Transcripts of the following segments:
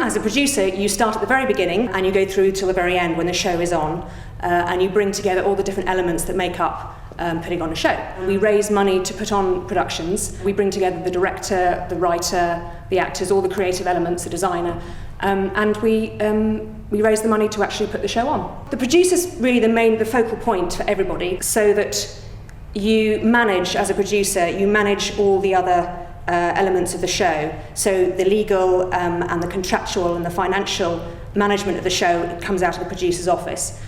As a producer, you start at the very beginning and you go through till the very end when the show is on, and you bring together all the different elements that make up putting on a show. We raise money to put on productions. We bring together the director, the writer, the actors, all the creative elements, the designer, and we raise the money to actually put the show on. The producer's really the focal point for everybody, so that you manage, as a producer, you manage all the other elements of the show. So the legal and the contractual and the financial management of the show comes out of the producer's office.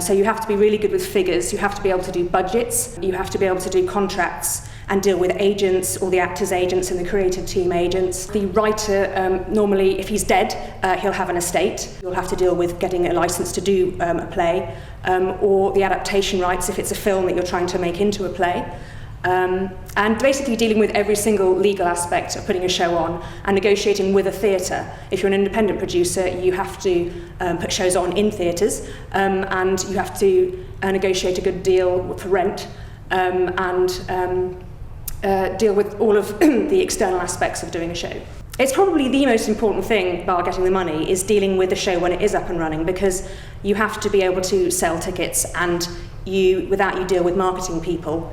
So you have to be really good with figures, you have to be able to do budgets, you have to be able to do contracts and deal with agents, all the actors' agents and the creative team agents. The writer, normally, if he's dead, he'll have an estate. You'll have to deal with getting a license to do a play, or the adaptation rights if it's a film that you're trying to make into a play. And basically dealing with every single legal aspect of putting a show on and negotiating with a theatre. If you're an independent producer, you have to put shows on in theatres, and you have to negotiate a good deal for rent, and deal with all of the external aspects of doing a show. It's probably the most important thing about getting the money is dealing with the show when it is up and running, because you have to be able to sell tickets, and you deal with marketing people,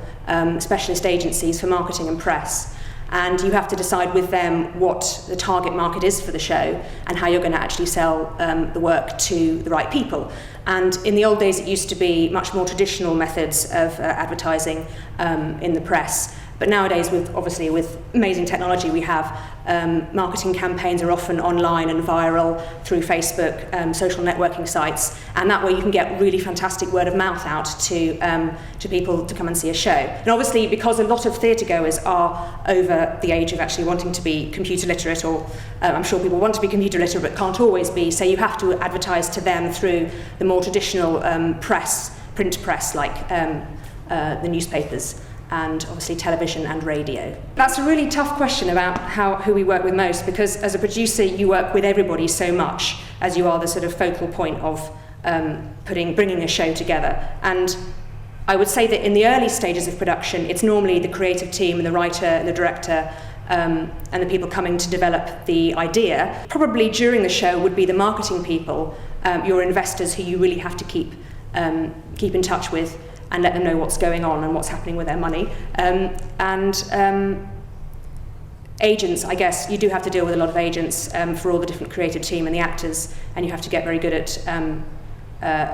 specialist agencies for marketing and press, and you have to decide with them what the target market is for the show and how you're going to actually sell the work to the right people. And in the old days it used to be much more traditional methods of advertising in the press. But nowadays, with amazing technology, we have marketing campaigns are often online and viral through Facebook, social networking sites, and that way you can get really fantastic word of mouth out to people to come and see a show. And obviously, because a lot of theatre goers are over the age of actually wanting to be computer literate, or I'm sure people want to be computer literate but can't always be, so you have to advertise to them through the more traditional print press, like the newspapers, and obviously television and radio. That's a really tough question about who we work with most, because as a producer you work with everybody so much, as you are the sort of focal point of bringing a show together. And I would say that in the early stages of production it's normally the creative team and the writer and the director and the people coming to develop the idea. Probably during the show would be the marketing people, your investors, who you really have to keep in touch with and let them know what's going on and what's happening with their money. Agents, I guess, you do have to deal with a lot of agents for all the different creative team and the actors, and you have to get very good at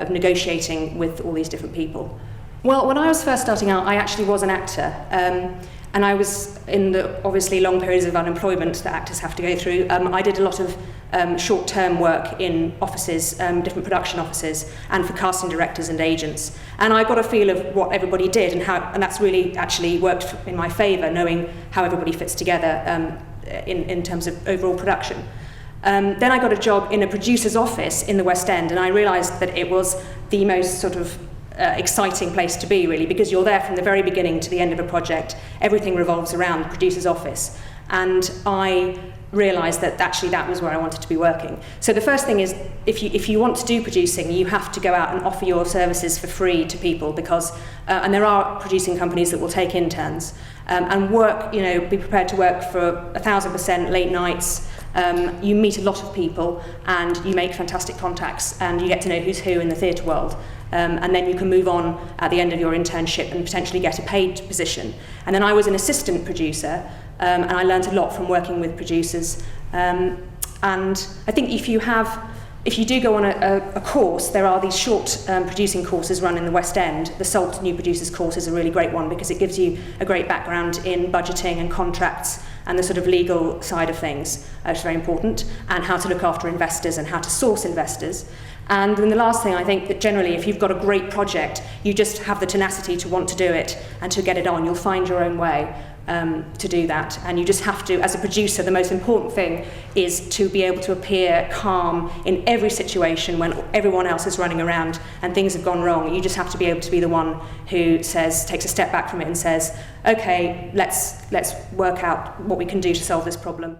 of negotiating with all these different people. Well, when I was first starting out, I actually was an actor, and I was in the obviously long periods of unemployment that actors have to go through. I did a lot of short-term work in offices, different production offices, and for casting directors and agents. And I got a feel of what everybody did, and that's really actually worked in my favour, knowing how everybody fits together in terms of overall production. Then I got a job in a producer's office in the West End, and I realised that it was the most sort of exciting place to be, really, because you're there from the very beginning to the end of a project. Everything revolves around the producer's office, and I realised that actually that was where I wanted to be working. So the first thing is, if you want to do producing, you have to go out and offer your services for free to people, because and there are producing companies that will take interns and work, be prepared to work for 1,000% late nights. You meet a lot of people and you make fantastic contacts and you get to know who's who in the theatre world. And then you can move on at the end of your internship and potentially get a paid position. And then I was an assistant producer, and I learned a lot from working with producers. And I think if you do go on a course, there are these short producing courses run in the West End. The SALT New Producers course is a really great one, because it gives you a great background in budgeting and contracts and the sort of legal side of things, which is very important, and how to look after investors and how to source investors. And then the last thing, I think that generally, if you've got a great project, you just have the tenacity to want to do it and to get it on. You'll find your own way to do that. And you just have to, as a producer, the most important thing is to be able to appear calm in every situation when everyone else is running around and things have gone wrong. You just have to be able to be the one who takes a step back from it and says, okay, let's work out what we can do to solve this problem.